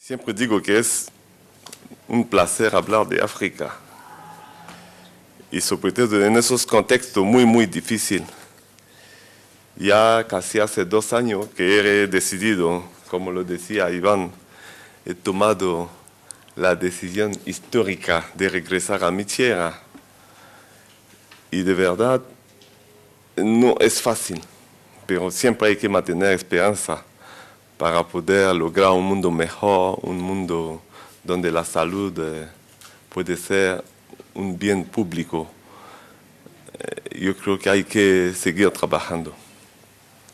Siempre digo que es un placer hablar de África y sobre todo en esos contextos muy difíciles. Ya casi hace 2 años que he decidido, como lo decía Iván, he tomado la decisión histórica de regresar a mi tierra. Y de verdad no es fácil, pero siempre hay que mantener esperanza para poder lograr un mundo mejor, un mundo donde la salud puede ser un bien público. Yo creo que hay que seguir trabajando.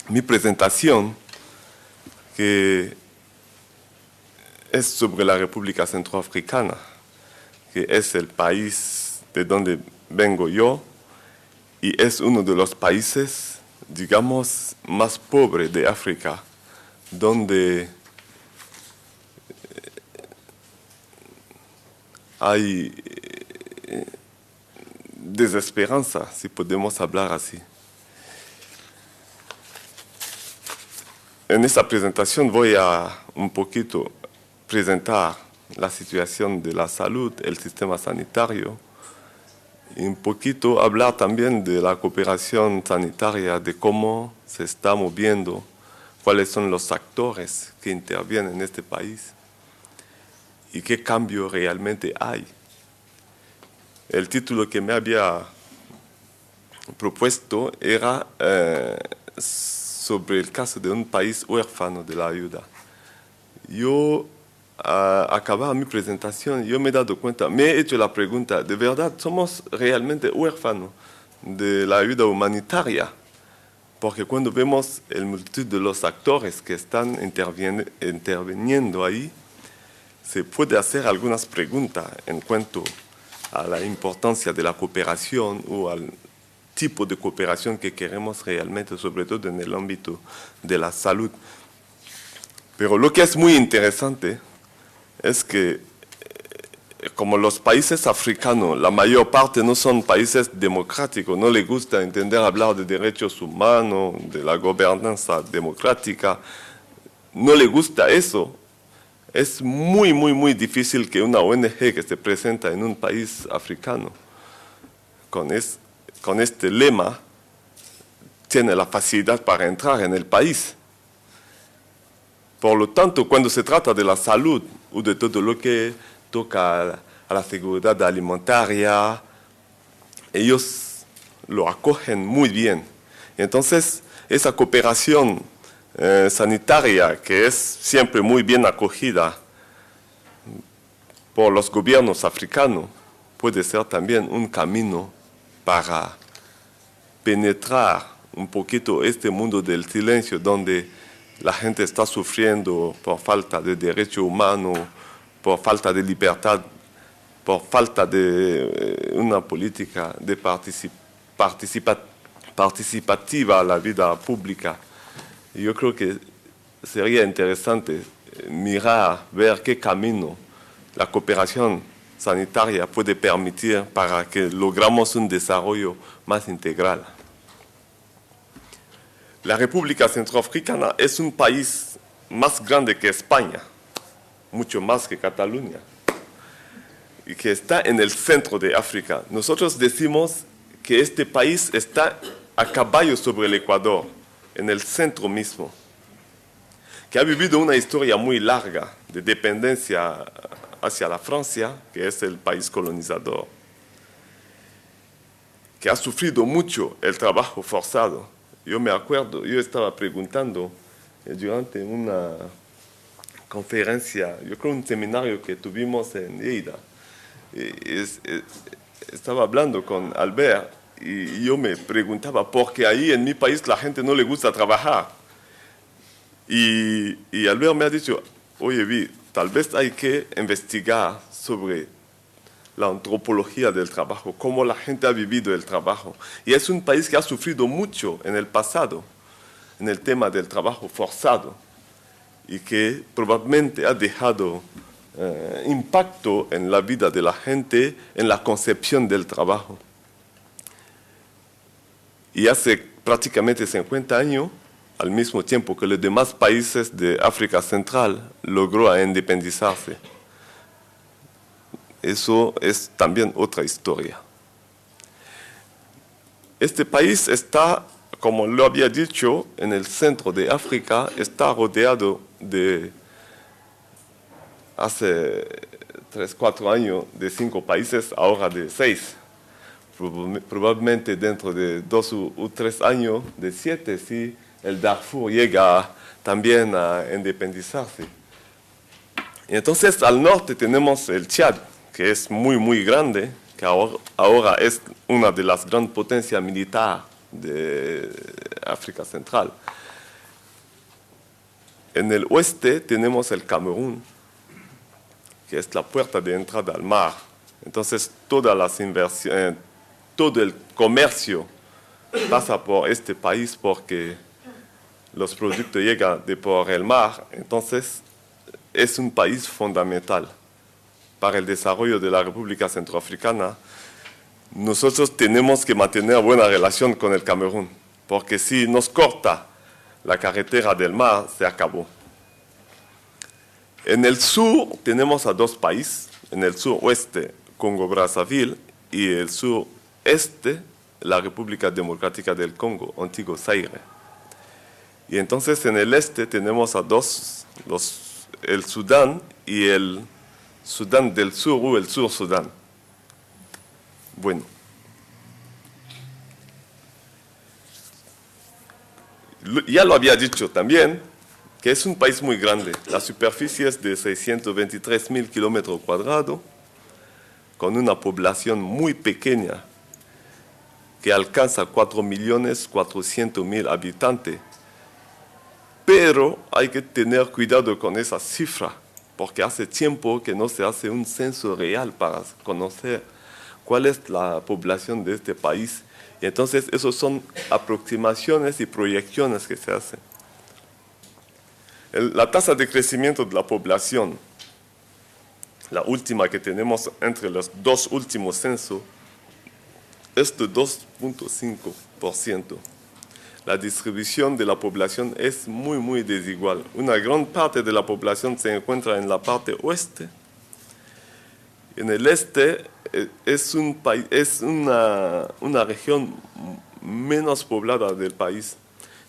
Mi presentación, que es sobre la República Centroafricana, que es el país de donde vengo yo y es uno de los países, digamos, más pobres de África, donde hay desesperanza, si podemos hablar así. En esta presentación voy a un poquito presentar la situación de la salud, el sistema sanitario, y un poquito hablar también de la cooperación sanitaria, de cómo se está moviendo, cuáles son los actores que intervienen en este país y qué cambio realmente hay. El título que me había propuesto era sobre el caso de un país huérfano de la ayuda. Yo, acababa mi presentación, yo me he dado cuenta, me he hecho la pregunta, ¿de verdad somos realmente huérfanos de la ayuda humanitaria? Porque cuando vemos el multitud de los actores que están interviniendo ahí, se puede hacer algunas preguntas en cuanto a la importancia de la cooperación o al tipo de cooperación que queremos realmente, sobre todo en el ámbito de la salud. Pero lo que es muy interesante es que, como los países africanos, la mayor parte no son países democráticos, no les gusta entender hablar de derechos humanos, de la gobernanza democrática, no les gusta eso. Es muy difícil que una ONG que se presenta en un país africano con este lema tiene la facilidad para entrar en el país. Por lo tanto, cuando se trata de la salud o de todo lo que toca a la seguridad alimentaria, ellos lo acogen muy bien. Entonces, esa cooperación sanitaria, que es siempre muy bien acogida por los gobiernos africanos, puede ser también un camino para penetrar un poquito este mundo del silencio, donde la gente está sufriendo por falta de derecho humano, por falta de libertad, por falta de una política de participativa a la vida pública. Yo creo que sería interesante mirar, ver qué camino la cooperación sanitaria puede permitir para que logramos un desarrollo más integral. La República Centroafricana es un país más grande que España, mucho más que Cataluña, y que está en el centro de África. Nosotros decimos que este país está a caballo sobre el Ecuador, en el centro mismo, que ha vivido una historia muy larga de dependencia hacia la Francia, que es el país colonizador, que ha sufrido mucho el trabajo forzado. Yo me acuerdo, yo estaba preguntando durante una conferencia, yo creo un seminario que tuvimos en Lleida, estaba hablando con Albert y yo me preguntaba por qué ahí en mi país la gente no le gusta trabajar. Y Albert me ha dicho, oye, Vi, tal vez hay que investigar sobre la antropología del trabajo, cómo la gente ha vivido el trabajo. Y es un país que ha sufrido mucho en el pasado, en el tema del trabajo forzado, y que probablemente ha dejado impacto en la vida de la gente, en la concepción del trabajo. Y hace prácticamente 50 años al mismo tiempo que los demás países de África Central logró independizarse. Eso es también otra historia. Este país está, como lo había dicho, en el centro de África, está rodeado de, hace 3, 4 años, de 5 países, ahora de 6. Probablemente dentro de 2 o 3 años, de 7, si el Darfur llega también a independizarse. Y entonces al norte tenemos el Chad, que es muy, muy grande, que ahora es una de las grandes potencias militares de África Central. En el oeste tenemos el Camerún, que es la puerta de entrada al mar. Entonces todas las inversiones, todo el comercio pasa por este país porque los productos llegan por el mar. Entonces es un país fundamental para el desarrollo de la República Centroafricana. Nosotros tenemos que mantener buena relación con el Camerún, porque si nos corta la carretera del mar, se acabó. En el sur tenemos a 2 países, en el suroeste, Congo-Brazzaville, y el sureste, la República Democrática del Congo, antiguo Zaire. Y entonces en el este tenemos a 2, el Sudán y el Sudán del Sur o el Sur Sudán. Bueno. Ya lo había dicho también, que es un país muy grande. La superficie es de 623.000 kilómetros cuadrados, con una población muy pequeña, que alcanza 4.400.000 habitantes. Pero hay que tener cuidado con esa cifra, porque hace tiempo que no se hace un censo real para conocer cuál es la población de este país. Y entonces, esos son aproximaciones y proyecciones que se hacen. La tasa de crecimiento de la población, la última que tenemos entre los 2 últimos censos, es de 2.5%. La distribución de la población es muy, muy desigual. Una gran parte de la población se encuentra en la parte oeste. En el este es una región menos poblada del país,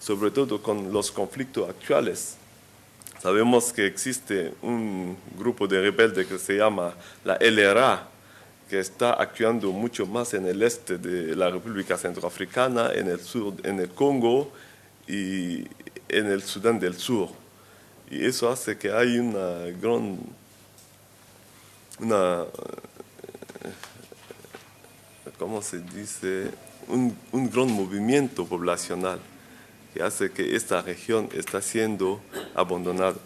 sobre todo con los conflictos actuales. Sabemos que existe un grupo de rebeldes que se llama la LRA, que está actuando mucho más en el este de la República Centroafricana, en el sur, en el Congo y en el Sudán del Sur. Y eso hace que hay ¿cómo se dice? Un gran movimiento poblacional que hace que esta región está siendo abandonada.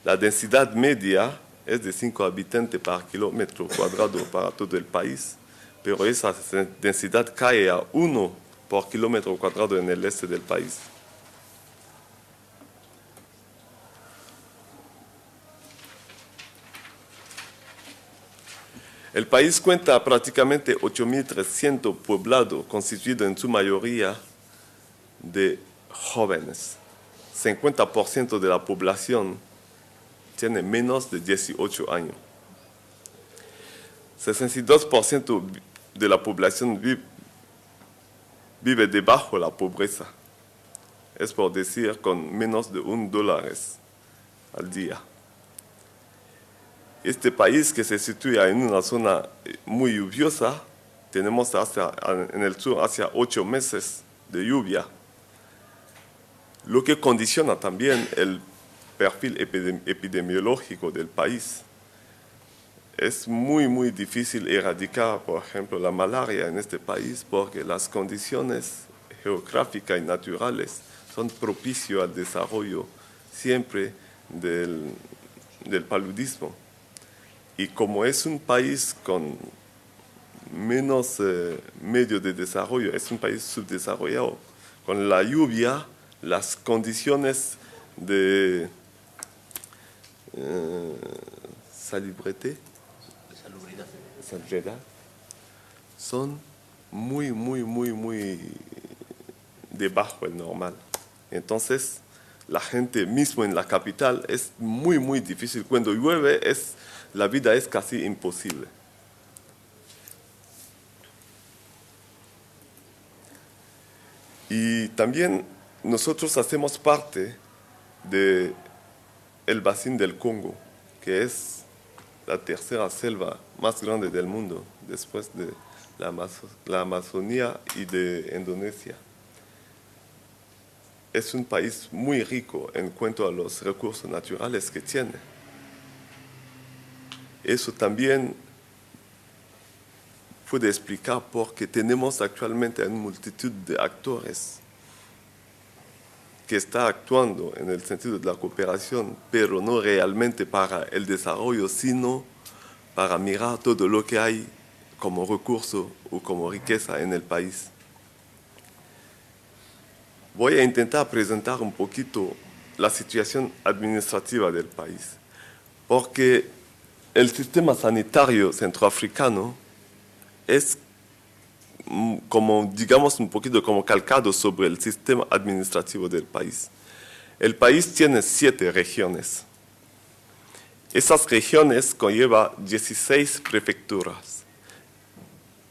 La densidad media es de 5 habitantes por kilómetro cuadrado para todo el país, pero esa densidad cae a 1 por kilómetro cuadrado en el este del país. El país cuenta prácticamente 8.300 poblados, constituidos en su mayoría de jóvenes. 50% de la población tiene menos de 18 años. 62% de la población vive debajo de la pobreza. Es por decir, con menos de $1 al día. Este país, que se sitúa en una zona muy lluviosa, tenemos en el sur hacia 8 meses de lluvia, lo que condiciona también el perfil epidemiológico del país. Es muy, muy difícil erradicar, por ejemplo, la malaria en este país porque las condiciones geográficas y naturales son propicias al desarrollo siempre del paludismo. Y como es un país con menos medios de desarrollo, es un país subdesarrollado, con la lluvia, las condiciones de salubridad son muy debajo del normal. Entonces, la gente mismo en la capital es muy, muy difícil. Cuando llueve, la vida es casi imposible. Y también nosotros hacemos parte del Basin del Congo, que es la tercera selva más grande del mundo, después de la Amazonía y de Indonesia. Es un país muy rico en cuanto a los recursos naturales que tiene. Eso también puede explicar por qué tenemos actualmente una multitud de actores que están actuando en el sentido de la cooperación, pero no realmente para el desarrollo, sino para mirar todo lo que hay como recurso o como riqueza en el país. Voy a intentar presentar un poquito la situación administrativa del país, porque el sistema sanitario centroafricano es como, digamos, un poquito como calcado sobre el sistema administrativo del país. El país tiene 7 regiones. Esas regiones conllevan 16 prefecturas.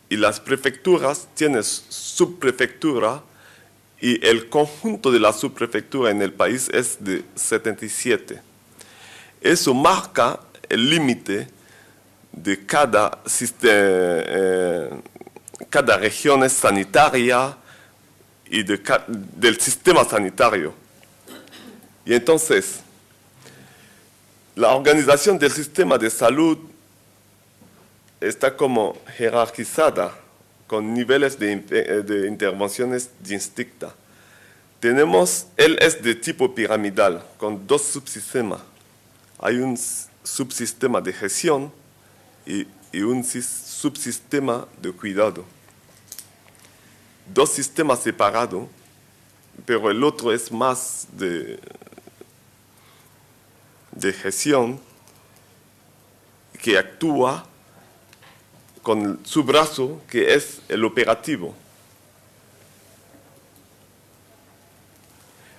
Y las prefecturas tienen subprefectura y el conjunto de la subprefectura en el país es de 77. Eso marca el límite de cada región sanitaria y del sistema sanitario. Y entonces, la organización del sistema de salud está como jerarquizada con niveles de intervenciones distintas. Él es de tipo piramidal, con 2 subsistemas. Hay un subsistema de gestión y un subsistema de cuidado. 2 sistemas separados, pero el otro es más de gestión, que actúa con su brazo, que es el operativo.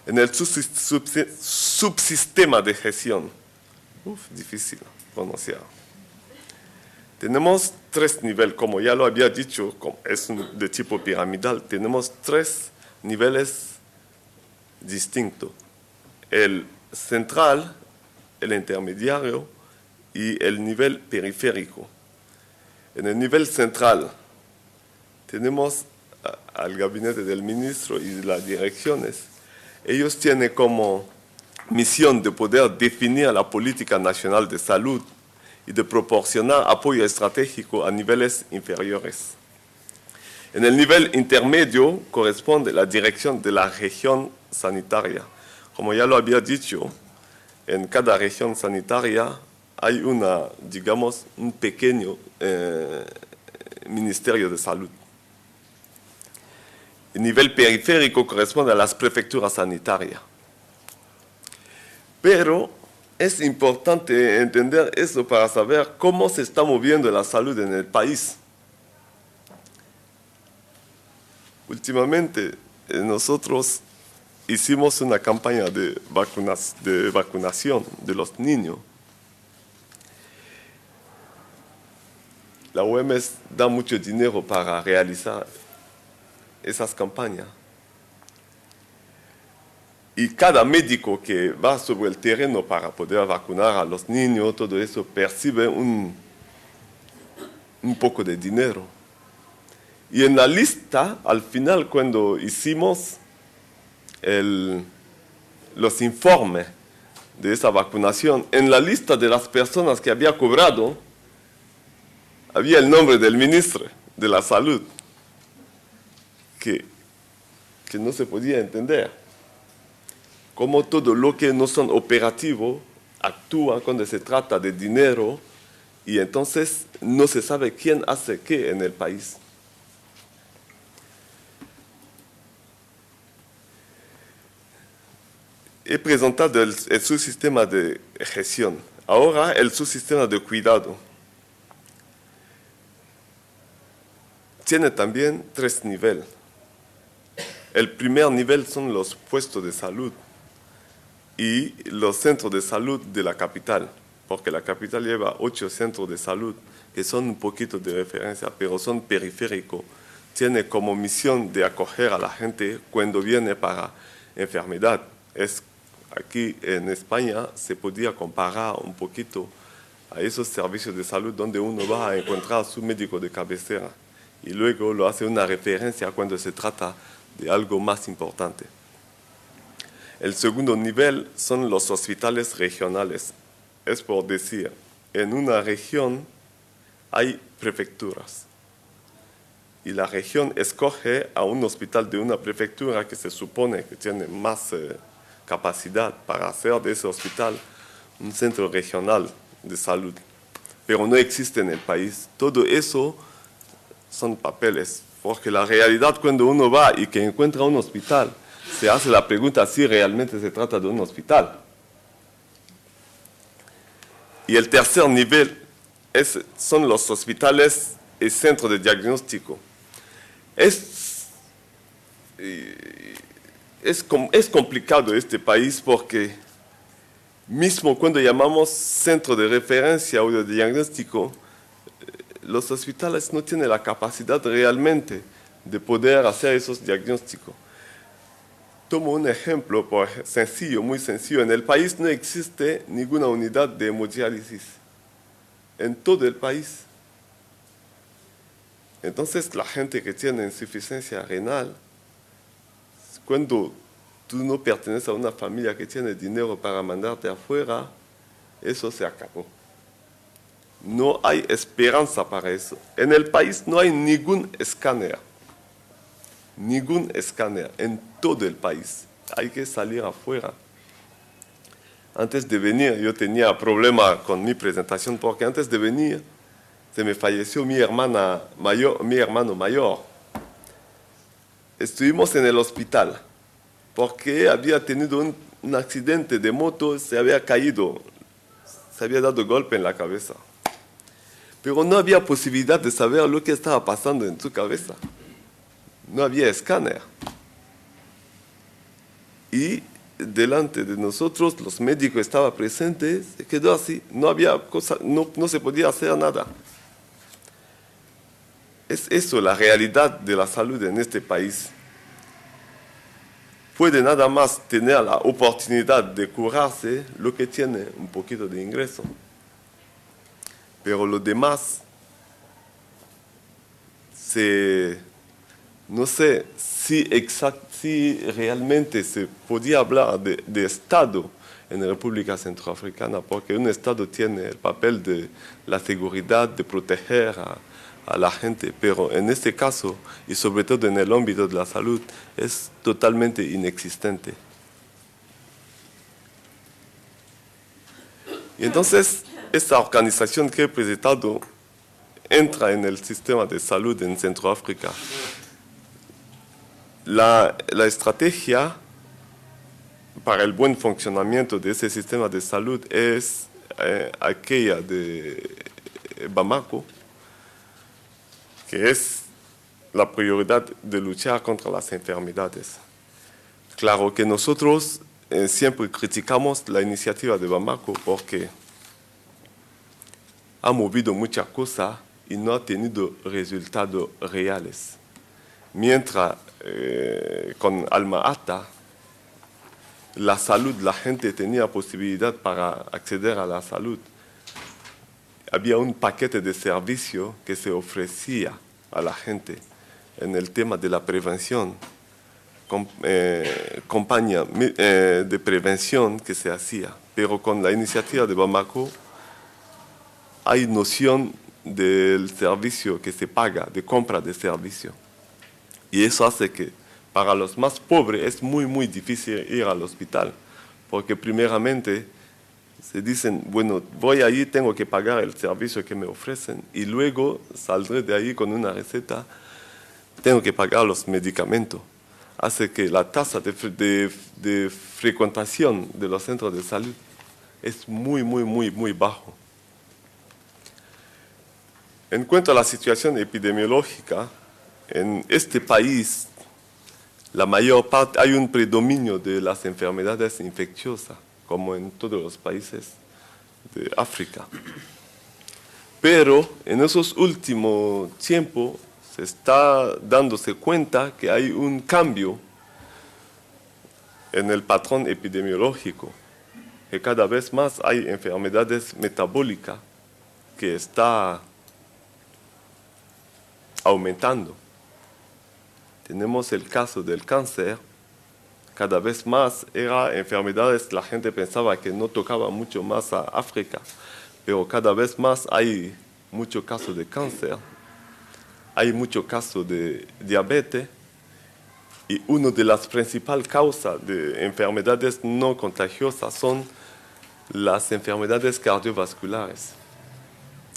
En el subsistema de gestión, difícil pronunciar, tenemos 3 niveles, como ya lo había dicho, es de tipo piramidal, tenemos 3 niveles distintos. El central, el intermediario y el nivel periférico. En el nivel central tenemos al gabinete del ministro y las direcciones. Ellos tienen como misión de poder definir la política nacional de salud y de proporcionar apoyo estratégico a niveles inferiores. En el nivel intermedio corresponde la dirección de la región sanitaria. Como ya lo había dicho, en cada región sanitaria hay digamos, un pequeño ministerio de salud. El nivel periférico corresponde a las prefecturas sanitarias. Pero es importante entender eso para saber cómo se está moviendo la salud en el país. Últimamente, nosotros hicimos una campaña de vacunación de los niños. La OMS da mucho dinero para realizar esas campañas. Y cada médico que va sobre el terreno para poder vacunar a los niños, todo eso, percibe un poco de dinero. Y en la lista, al final, cuando hicimos los informes de esa vacunación, en la lista de las personas que había cobrado, había el nombre del ministro de la Salud, que no se podía entender. Cómo todo lo que no son operativos actúa cuando se trata de dinero y entonces no se sabe quién hace qué en el país. He presentado el subsistema de gestión. Ahora el subsistema de cuidado. Tiene también 3 niveles. El primer nivel son los puestos de salud y los centros de salud de la capital, porque la capital lleva 8 centros de salud que son un poquito de referencia, pero son periféricos. Tiene como misión de acoger a la gente cuando viene para enfermedad. Aquí en España se podía comparar un poquito a esos servicios de salud donde uno va a encontrar a su médico de cabecera y luego lo hace una referencia cuando se trata de algo más importante. El segundo nivel son los hospitales regionales. Es por decir, en una región hay prefecturas y la región escoge a un hospital de una prefectura que se supone que tiene más capacidad para hacer de ese hospital un centro regional de salud, pero no existe en el país. Todo eso son papeles, porque la realidad cuando uno va y que encuentra un hospital, se hace la pregunta si realmente se trata de un hospital. Y el tercer nivel son los hospitales y centros de diagnóstico. Es complicado este país porque mismo cuando llamamos centro de referencia o de diagnóstico, los hospitales no tienen la capacidad realmente de poder hacer esos diagnósticos. Tomo un ejemplo sencillo, muy sencillo. En el país no existe ninguna unidad de hemodiálisis. En todo el país. Entonces, la gente que tiene insuficiencia renal, cuando tú no perteneces a una familia que tiene dinero para mandarte afuera, eso se acabó. No hay esperanza para eso. En el país no hay ningún escáner en todo el país. Hay que salir afuera. Antes de venir yo tenía problema con mi presentación porque antes de venir se me falleció mi hermano mayor. Estuvimos en el hospital porque había tenido un accidente de moto, se había caído, se había dado golpe en la cabeza. Pero no había posibilidad de saber lo que estaba pasando en su cabeza. No había escáner. Y delante de nosotros, los médicos estaban presentes, se quedó así, no había cosa, no se podía hacer nada. Es eso la realidad de la salud en este país. Puede nada más tener la oportunidad de curarse lo que tiene un poquito de ingreso. Pero lo demás, no sé si realmente se podía hablar de Estado en la República Centroafricana, porque un Estado tiene el papel de la seguridad, de proteger a la gente, pero en este caso, y sobre todo en el ámbito de la salud, es totalmente inexistente. Y entonces, esta organización que he presentado entra en el sistema de salud en Centroáfrica. La estrategia para el buen funcionamiento de ese sistema de salud es aquella de Bamako, que es la prioridad de luchar contra las enfermedades. Claro que nosotros siempre criticamos la iniciativa de Bamako porque ha movido muchas cosas y no ha tenido resultados reales. Mientras con Alma-Ata, la salud, la gente tenía posibilidad para acceder a la salud. Había un paquete de servicios que se ofrecía a la gente en el tema de la prevención, campaña de prevención que se hacía. Pero con la iniciativa de Bamako hay noción del servicio que se paga, de compra de servicio. Y eso hace que para los más pobres es muy, muy difícil ir al hospital, porque primeramente se dicen, bueno, voy allí, tengo que pagar el servicio que me ofrecen, y luego saldré de ahí con una receta, tengo que pagar los medicamentos. Hace que la tasa de frecuentación de los centros de salud es muy, muy, muy, muy bajo. En cuanto a la situación epidemiológica, en este país la mayor parte, hay un predominio de las enfermedades infecciosas, como en todos los países de África. Pero en esos últimos tiempos se está dándose cuenta que hay un cambio en el patrón epidemiológico, que cada vez más hay enfermedades metabólicas que está aumentando. Tenemos el caso del cáncer, cada vez más eran enfermedades, la gente pensaba que no tocaba mucho más a África, pero cada vez más hay muchos casos de cáncer, hay muchos casos de diabetes, y una de las principales causas de enfermedades no contagiosas son las enfermedades cardiovasculares.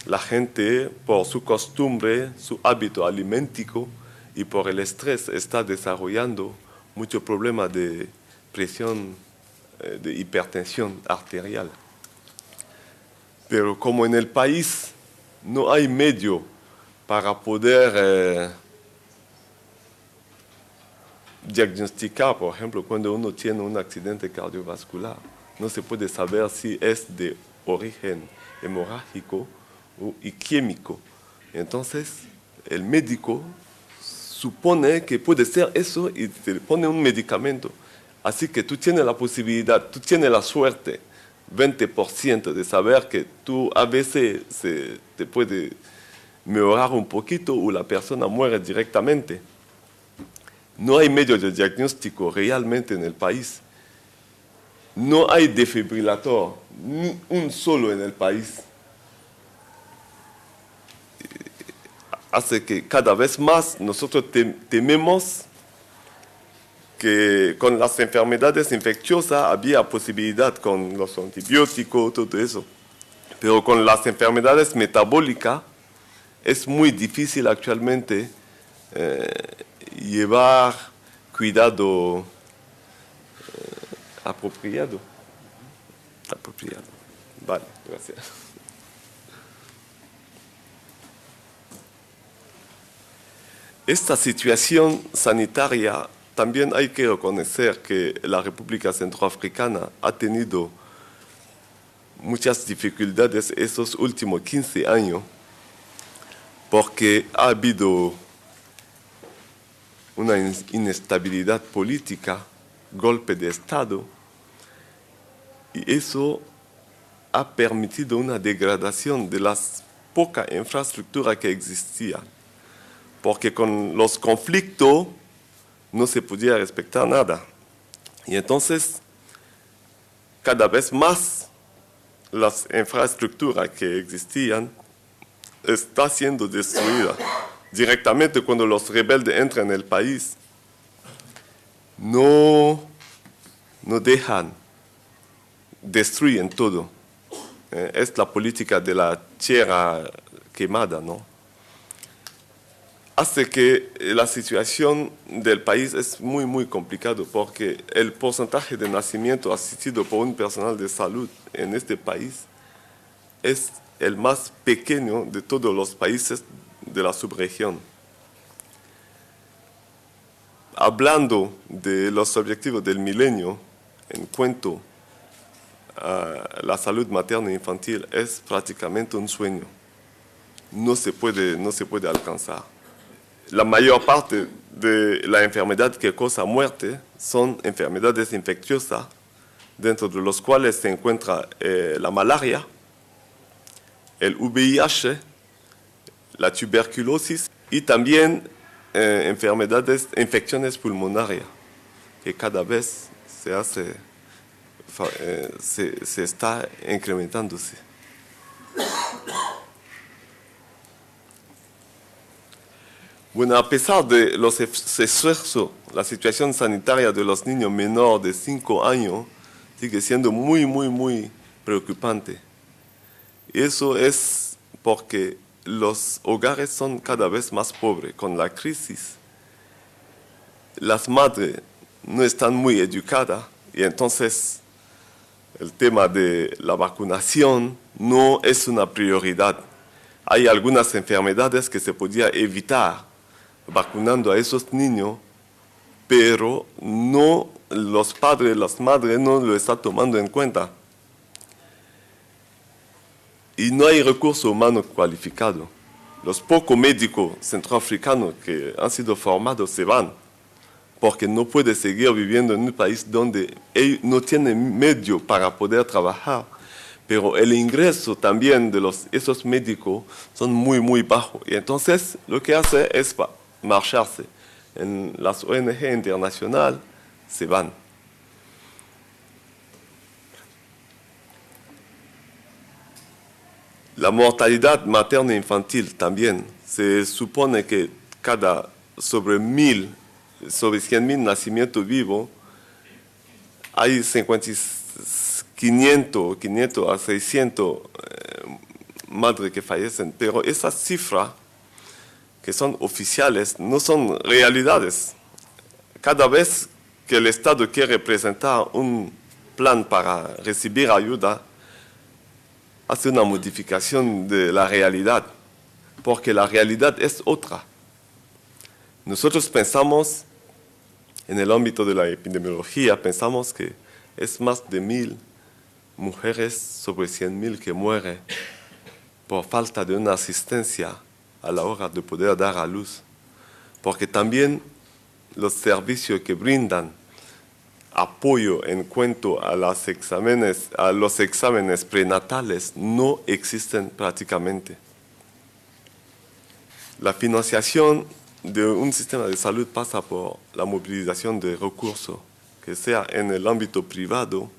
La gente, por su costumbre, su hábito alimenticio y por el estrés, está desarrollando muchos problemas de presión, de hipertensión arterial. Pero como en el país no hay medio para poder diagnosticar, por ejemplo, cuando uno tiene un accidente cardiovascular, no se puede saber si es de origen hemorrágico o isquémico. Entonces, el médico supone que puede ser eso y te pone un medicamento. Así que tú tienes la posibilidad, tú tienes la suerte, 20% de saber que tú a veces te puede mejorar un poquito o la persona muere directamente. No hay medio de diagnóstico realmente en el país. No hay desfibrilador, ni un solo en el país. Hace que cada vez más nosotros tememos que con las enfermedades infecciosas había posibilidad con los antibióticos, todo eso. Pero con las enfermedades metabólicas es muy difícil actualmente llevar cuidado apropiado. Vale, gracias. Esta situación sanitaria también hay que reconocer que la República Centroafricana ha tenido muchas dificultades estos últimos 15 años porque ha habido una inestabilidad política, golpe de Estado, y eso ha permitido una degradación de las poca infraestructura que existía, porque con los conflictos no se podía respetar nada. Y entonces, cada vez más las infraestructuras que existían están siendo destruidas. Directamente cuando los rebeldes entran en el país, no dejan, destruyen todo. Es la política de la tierra quemada, ¿no? Hace que la situación del país es muy, muy complicado porque el porcentaje de nacimiento asistido por un personal de salud en este país es el más pequeño de todos los países de la subregión. Hablando de los objetivos del milenio en cuanto a la salud materna e infantil, es prácticamente un sueño. No se puede alcanzar. La mayor parte de la enfermedad que causa muerte son enfermedades infecciosas, dentro de los cuales se encuentra la malaria, el VIH, la tuberculosis y también infecciones pulmonarias, que cada vez se está incrementándose. Bueno, a pesar de los esfuerzos, la situación sanitaria de los niños menores de 5 años sigue siendo muy, muy, muy preocupante. Y eso es porque los hogares son cada vez más pobres. Con la crisis, las madres no están muy educadas y entonces el tema de la vacunación no es una prioridad. Hay algunas enfermedades que se podía evitar vacunando a esos niños pero no, los padres, las madres no lo están tomando en cuenta. Y no hay recurso humano cualificado. Los pocos médicos centroafricanos que han sido formados se van, porque no pueden seguir viviendo en un país donde ellos no tienen medio para poder trabajar. Pero el ingreso también de esos médicos son muy, muy bajos. Y entonces lo que hace es marcharse. En las ONG internacionales se van. La mortalidad materna infantil también. Se supone que sobre 100.000 nacimientos vivos, hay 500 a 600 madres que fallecen. Pero esas cifras que son oficiales no son realidades. Cada vez que el Estado quiere presentar un plan para recibir ayuda, hace una modificación de la realidad, porque la realidad es otra. Nosotros pensamos, en el ámbito de la epidemiología, pensamos que es más de 1.000 mujeres sobre 100.000 que mueren por falta de una asistencia a la hora de poder dar a luz. Porque también los servicios que brindan apoyo en cuanto a los exámenes prenatales no existen prácticamente. La financiación de un sistema de salud pasa por la movilización de recursos, que sea en el ámbito privado,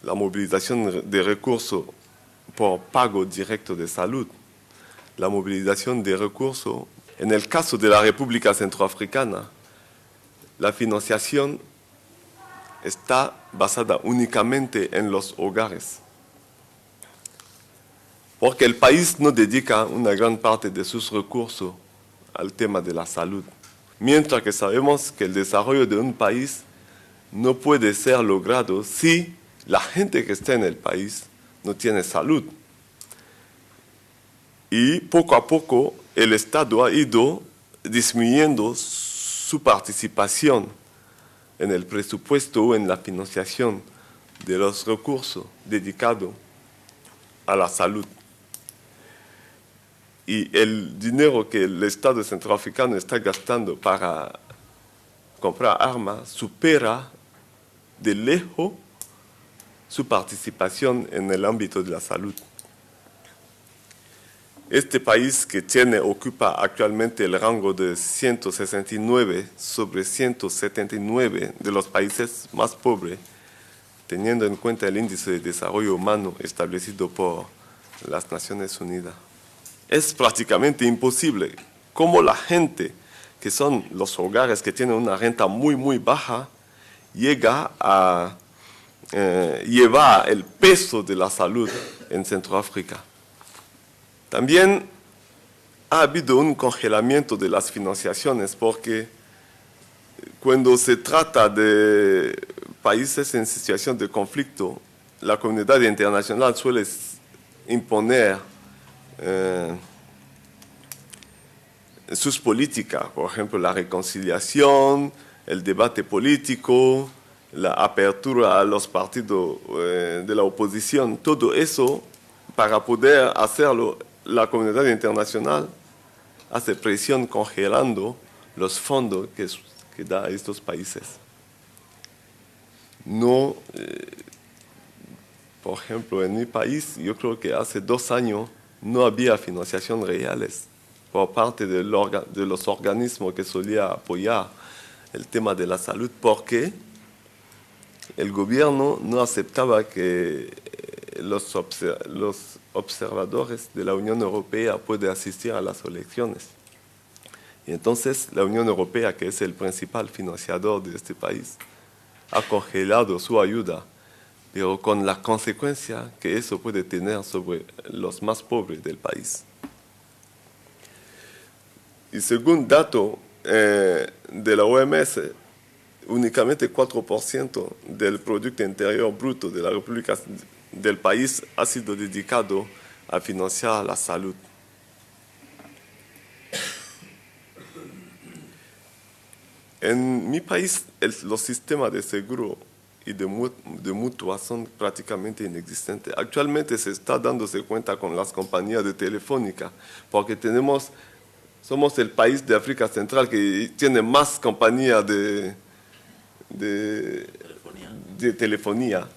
la movilización de recursos por pago directo de salud, la movilización de recursos. En el caso de la República Centroafricana, la financiación está basada únicamente en los hogares, porque el país no dedica una gran parte de sus recursos al tema de la salud, mientras que sabemos que el desarrollo de un país no puede ser logrado si la gente que está en el país no tiene salud. Y poco a poco el Estado ha ido disminuyendo su participación en el presupuesto o en la financiación de los recursos dedicados a la salud. Y el dinero que el Estado centroafricano está gastando para comprar armas supera de lejos su participación en el ámbito de la salud. Este país que ocupa actualmente el rango de 169 sobre 179 de los países más pobres, teniendo en cuenta el índice de desarrollo humano establecido por las Naciones Unidas. Es prácticamente imposible cómo la gente, que son los hogares que tienen una renta muy, muy baja, llega a llevar el peso de la salud en Centroáfrica. También ha habido un congelamiento de las financiaciones porque cuando se trata de países en situación de conflicto, la comunidad internacional suele imponer sus políticas, por ejemplo, la reconciliación, el debate político, la apertura a los partidos de la oposición, todo eso, para poder hacerlo, la comunidad internacional hace presión congelando los fondos que da a estos países. No, por ejemplo, en mi país, yo creo que hace 2 años no había financiación reales por parte de los organismos que solían apoyar el tema de la salud, porque el gobierno no aceptaba que los observadores de la Unión Europea puedan asistir a las elecciones. Y entonces la Unión Europea, que es el principal financiador de este país, ha congelado su ayuda, pero con la consecuencia que eso puede tener sobre los más pobres del país. Y según datos de la OMS, únicamente 4% del Producto Interior Bruto de la República del país ha sido dedicado a financiar la salud. En mi país, los sistemas de seguro y de mutua son prácticamente inexistentes. Actualmente se está dándose cuenta con las compañías de telefónica, porque somos el país de África Central que tiene más compañías de telefonía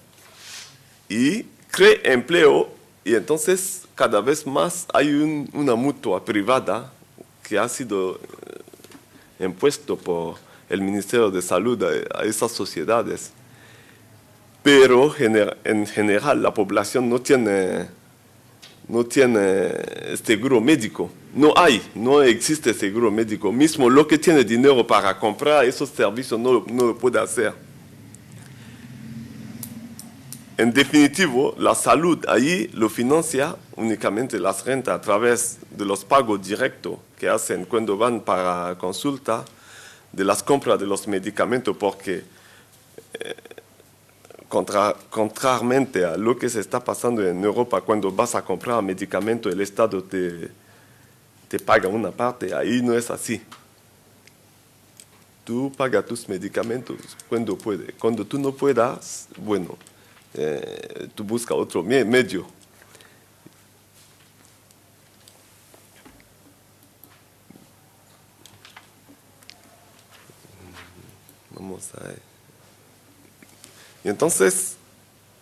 y crea empleo, y entonces cada vez más hay una mutua privada que ha sido impuesto por el Ministerio de Salud a esas sociedades. Pero en general la población no tiene seguro médico. No existe seguro médico. Mismo lo que tiene dinero para comprar esos servicios no lo puede hacer. En definitivo, la salud ahí lo financia únicamente las rentas a través de los pagos directos que hacen cuando van para consulta, de las compras de los medicamentos, porque contrariamente a lo que se está pasando en Europa, cuando vas a comprar medicamentos, el Estado te paga una parte, ahí no es así. Tú pagas tus medicamentos cuando puedes. Cuando tú no puedas, bueno, tú buscas otro medio. Vamos a ver. Y entonces,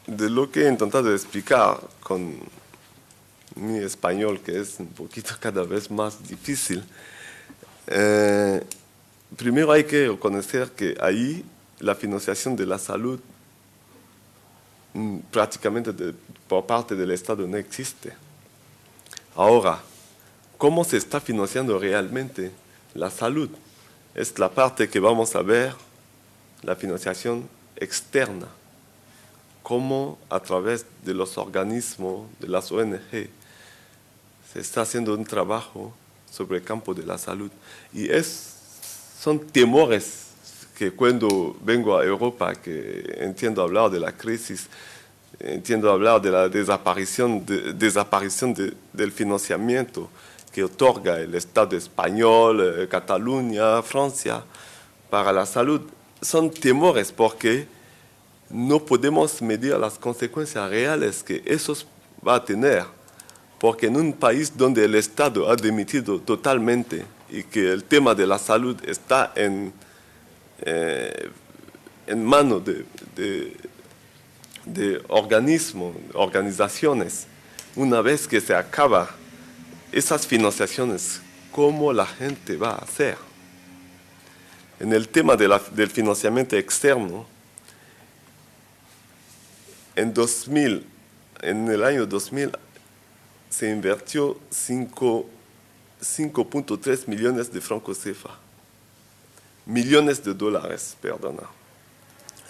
de lo que he intentado explicar con mi español, que es un poquito cada vez más difícil, primero hay que reconocer que ahí la financiación de la salud prácticamente por parte del Estado no existe. Ahora, ¿cómo se está financiando realmente la salud? Es la parte que vamos a ver, la financiación externa, cómo a través de los organismos, de las ONG, se está haciendo un trabajo sobre el campo de la salud. Y son temores que cuando vengo a Europa, que entiendo hablar de la crisis, entiendo hablar de la desaparición del financiamiento que otorga el Estado español, Cataluña, Francia, para la salud, son temores porque no podemos medir las consecuencias reales que eso va a tener, porque en un país donde el Estado ha dimitido totalmente y que el tema de la salud está en manos de organismos, organizaciones, una vez que se acaba esas financiaciones, ¿cómo la gente va a hacer? En el tema del financiamiento externo, en el año 2000 se invirtió 5.3 millones de francos CFA, millones de dólares, perdona,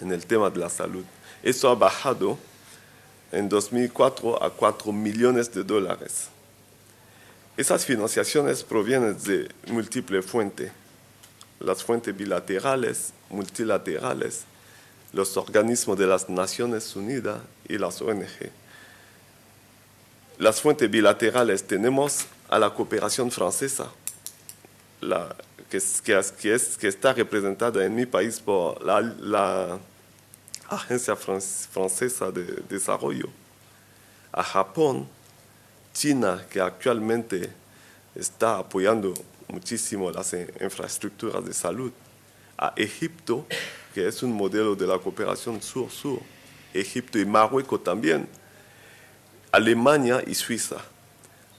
en el tema de la salud. Eso ha bajado en 2004 a 4 millones de dólares. Esas financiaciones provienen de múltiples fuentes, las fuentes bilaterales, multilaterales, los organismos de las Naciones Unidas y las ONG. Las fuentes bilaterales tenemos a la cooperación francesa, que está representada en mi país por la Agencia Francesa de Desarrollo, a Japón, China, que actualmente está apoyando muchísimo las infraestructuras de salud, a Egipto, que es un modelo de la cooperación sur-sur, Egipto y Marruecos también, Alemania y Suiza.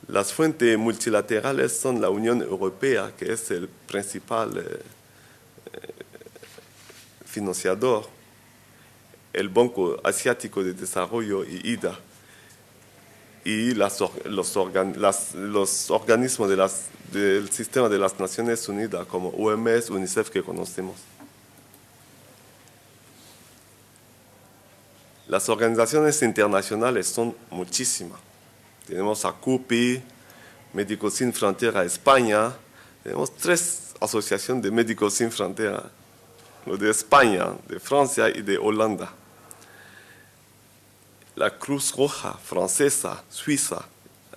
Las fuentes multilaterales son la Unión Europea, que es el principal financiador, el Banco Asiático de Desarrollo y IDA, y los organismos del sistema de las Naciones Unidas, como OMS, UNICEF, que conocemos. Las organizaciones internacionales son muchísimas. Tenemos a CUPI, Médicos Sin Frontera España, tenemos 3 asociaciones de Médicos Sin Frontera, lo de España, de Francia y de Holanda. La Cruz Roja francesa, suiza,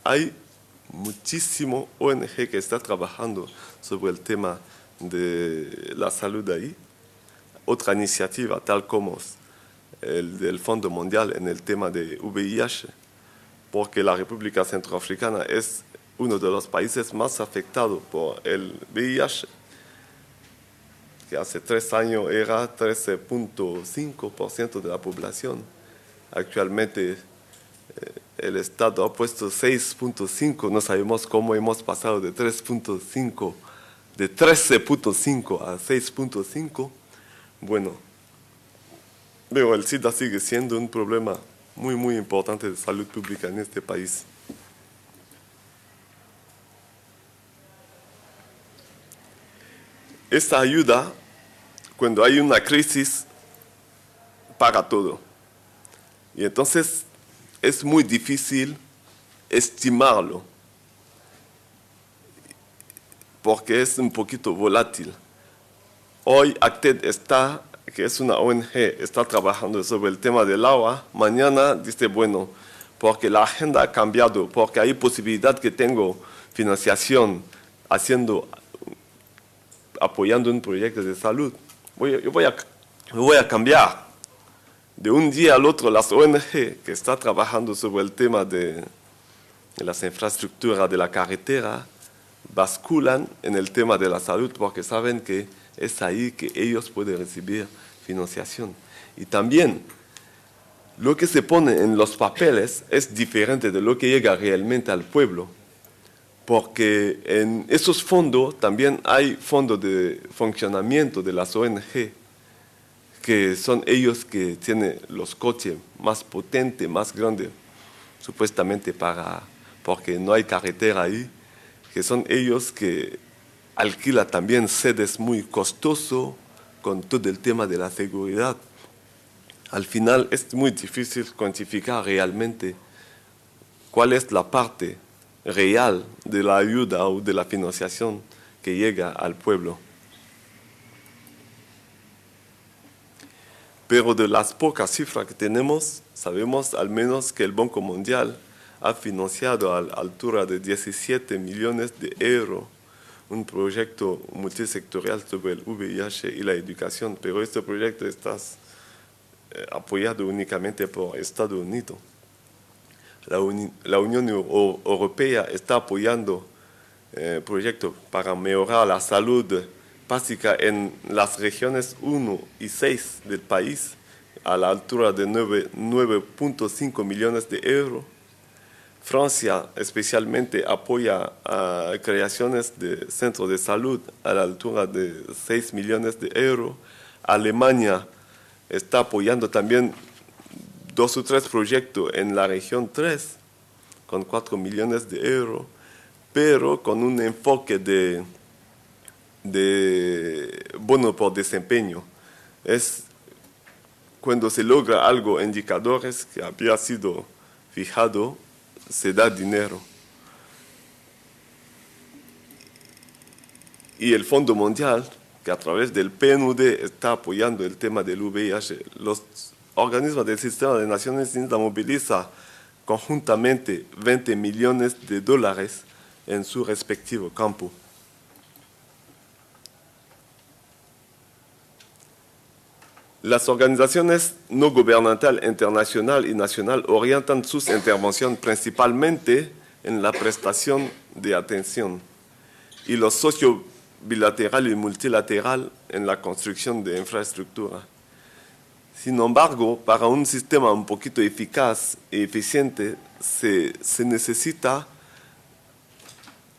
hay muchísimo ONG que está trabajando sobre el tema de la salud ahí. Otra iniciativa, tal como el del Fondo Mundial en el tema de VIH, porque la República Centroafricana es uno de los países más afectados por el VIH, que hace 3 años era 13.5% de la población. Actualmente el Estado ha puesto 6.5, no sabemos cómo hemos pasado de 3.5, de 13.5 a 6.5. Bueno, pero el SIDA sigue siendo un problema muy, muy importante de salud pública en este país. Esta ayuda, cuando hay una crisis, paga todo. Y entonces es muy difícil estimarlo, porque es un poquito volátil. Hoy ACTED está, que es una ONG, está trabajando sobre el tema del agua. Mañana dice, bueno, porque la agenda ha cambiado, porque hay posibilidad que tengo financiación apoyando un proyecto de salud. Yo voy a cambiar. De un día al otro, las ONG que están trabajando sobre el tema de las infraestructuras de la carretera basculan en el tema de la salud porque saben que es ahí que ellos pueden recibir financiación. Y también lo que se pone en los papeles es diferente de lo que llega realmente al pueblo, porque en esos fondos también hay fondos de funcionamiento de las ONG, que son ellos que tienen los coches más potentes, más grandes, supuestamente porque no hay carretera ahí, que son ellos que alquilan también sedes muy costosos con todo el tema de la seguridad. Al final es muy difícil cuantificar realmente cuál es la parte real de la ayuda o de la financiación que llega al pueblo. Pero de las pocas cifras que tenemos, sabemos al menos que el Banco Mundial ha financiado a la altura de 17 millones de euros un proyecto multisectorial sobre el VIH y la educación, pero este proyecto está apoyado únicamente por Estados Unidos. La Unión Europea está apoyando proyectos para mejorar la salud básica en las regiones 1 y 6 del país a la altura de 9.5 millones de euros. Francia especialmente apoya a creaciones de centros de salud a la altura de 6 millones de euros. Alemania está apoyando también 2 o 3 proyectos en la región 3 con 4 millones de euros, pero con un enfoque de bono por desempeño. Es cuando se logra algo, indicadores que había sido fijado, se da dinero. Y el Fondo Mundial, que a través del PNUD está apoyando el tema del VIH, los organismos del Sistema de Naciones Unidas moviliza conjuntamente 20 millones de dólares en su respectivo campo. Las organizaciones no gubernamentales internacional y nacional orientan sus intervenciones principalmente en la prestación de atención y los socios bilateral y multilateral en la construcción de infraestructura. Sin embargo, para un sistema un poquito eficaz y eficiente se necesita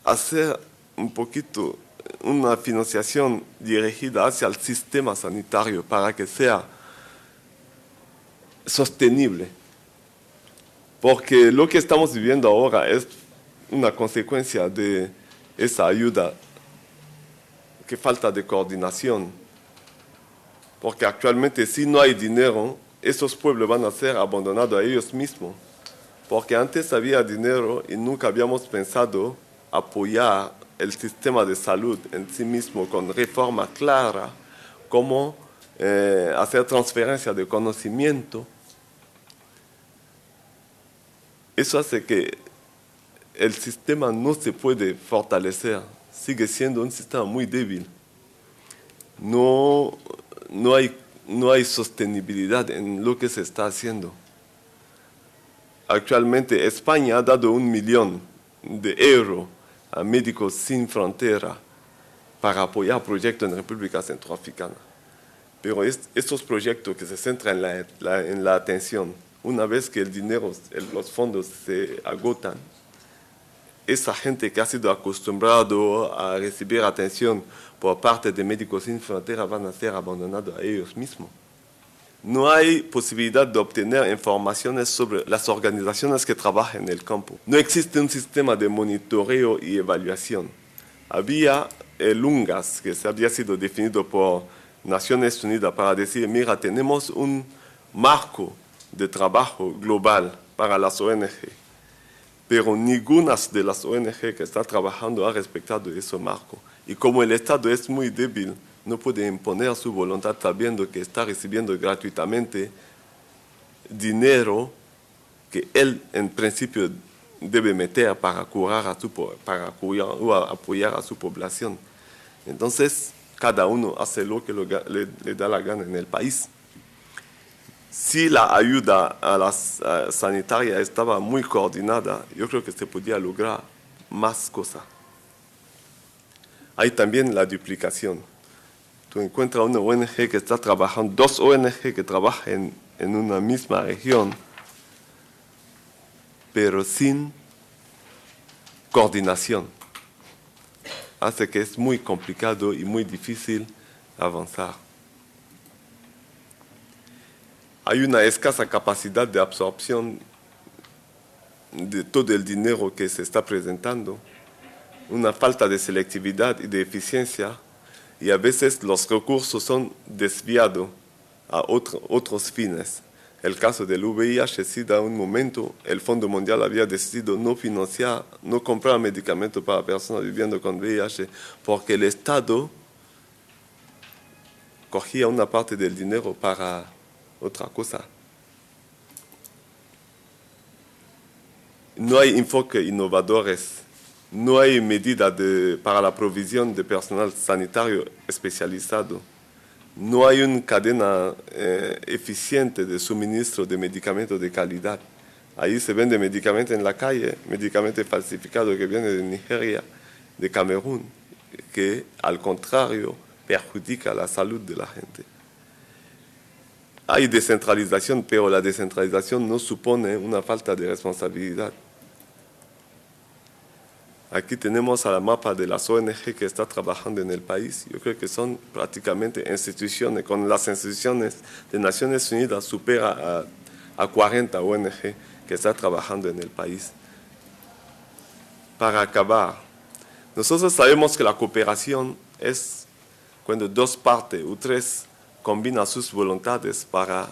hacer un poquito una financiación dirigida hacia el sistema sanitario para que sea sostenible. Porque lo que estamos viviendo ahora es una consecuencia de esa ayuda, que falta de coordinación. Porque actualmente si no hay dinero, esos pueblos van a ser abandonados a ellos mismos. Porque antes había dinero y nunca habíamos pensado apoyar el sistema de salud en sí mismo con reforma clara, como hacer transferencia de conocimiento. Eso hace que el sistema no se puede fortalecer, sigue siendo un sistema muy débil. no, no hay sostenibilidad en lo que se está haciendo. Actualmente España ha dado 1 millón de euros a Médicos Sin Frontera para apoyar proyectos en República Centroafricana. Pero estos proyectos que se centran en la atención, una vez que el dinero, los fondos se agotan, esa gente que ha sido acostumbrado a recibir atención por parte de Médicos Sin Frontera van a ser abandonados a ellos mismos. No hay posibilidad de obtener informaciones sobre las organizaciones que trabajan en el campo. No existe un sistema de monitoreo y evaluación. Había el UNGAS, que se había sido definido por Naciones Unidas para decir, mira, tenemos un marco de trabajo global para las ONG, pero ninguna de las ONG que está trabajando ha respetado ese marco. Y como el Estado es muy débil, no puede imponer su voluntad sabiendo que está recibiendo gratuitamente dinero que él en principio debe meter para curar o apoyar a su población. Entonces, cada uno hace lo que le da la gana en el país. Si la ayuda a la sanitaria estaba muy coordinada, yo creo que se podía lograr más cosas. Hay también la duplicación. Tú encuentras una ONG que está trabajando, 2 ONG que trabajan en una misma región, pero sin coordinación. Hace que es muy complicado y muy difícil avanzar. Hay una escasa capacidad de absorción de todo el dinero que se está presentando, una falta de selectividad y de eficiencia, y a veces los recursos son desviados a otros fines. El caso del VIH-Sida, en un momento, el Fondo Mundial había decidido no financiar, no comprar medicamentos para personas viviendo con VIH, porque el Estado cogía una parte del dinero para otra cosa. No hay enfoque innovadores, no hay medida para la provisión de personal sanitario especializado, no hay una cadena eficiente de suministro de medicamentos de calidad. Ahí se vende medicamentos en la calle, medicamentos falsificados que vienen de Nigeria, de Camerún, que al contrario perjudica la salud de la gente. Hay descentralización, pero la descentralización no supone una falta de responsabilidad. Aquí tenemos al mapa de las ONG que están trabajando en el país. Yo creo que son prácticamente instituciones. Con las instituciones de Naciones Unidas supera a 40 ONG que están trabajando en el país. Para acabar, nosotros sabemos que la cooperación es cuando 2 partes o 3 combinan sus voluntades para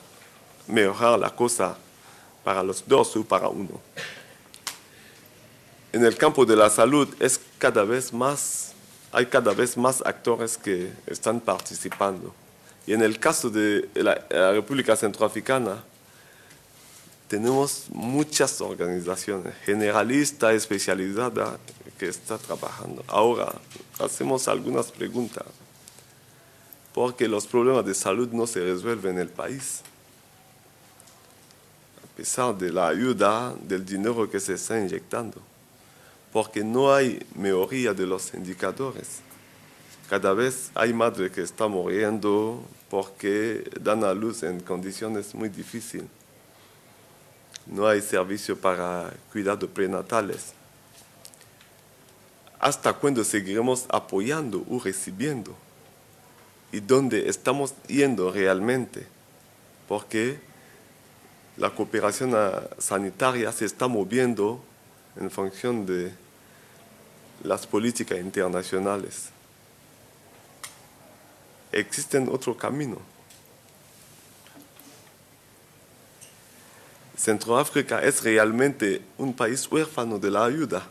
mejorar la cosa para los 2 o para uno. En el campo de la salud hay cada vez más actores que están participando. Y en el caso de la República Centroafricana, tenemos muchas organizaciones generalistas, especializadas, que están trabajando. Ahora, hacemos algunas preguntas. ¿Por qué los problemas de salud no se resuelven en el país? A pesar de la ayuda, del dinero que se está inyectando. Porque no hay mejoría de los indicadores. Cada vez hay madres que están muriendo porque dan a luz en condiciones muy difíciles. No hay servicio para cuidados prenatales. ¿Hasta cuándo seguiremos apoyando o recibiendo? ¿Y dónde estamos yendo realmente? Porque la cooperación sanitaria se está moviendo en función de las políticas internacionales. Existe otro camino. Centroáfrica es realmente un país huérfano de la ayuda.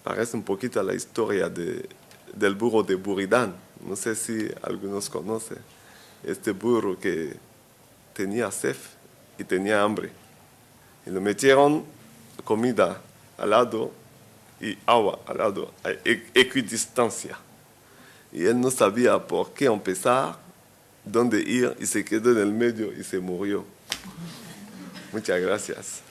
Parece un poquito la historia del burro de Buridán. No sé si algunos conocen. Este burro que tenía sed y tenía hambre. Y le metieron comida al lado y agua al lado, a equidistancia. y él no sabía por qué empezar, dónde ir, y se quedó en el medio y se murió. Muchas gracias.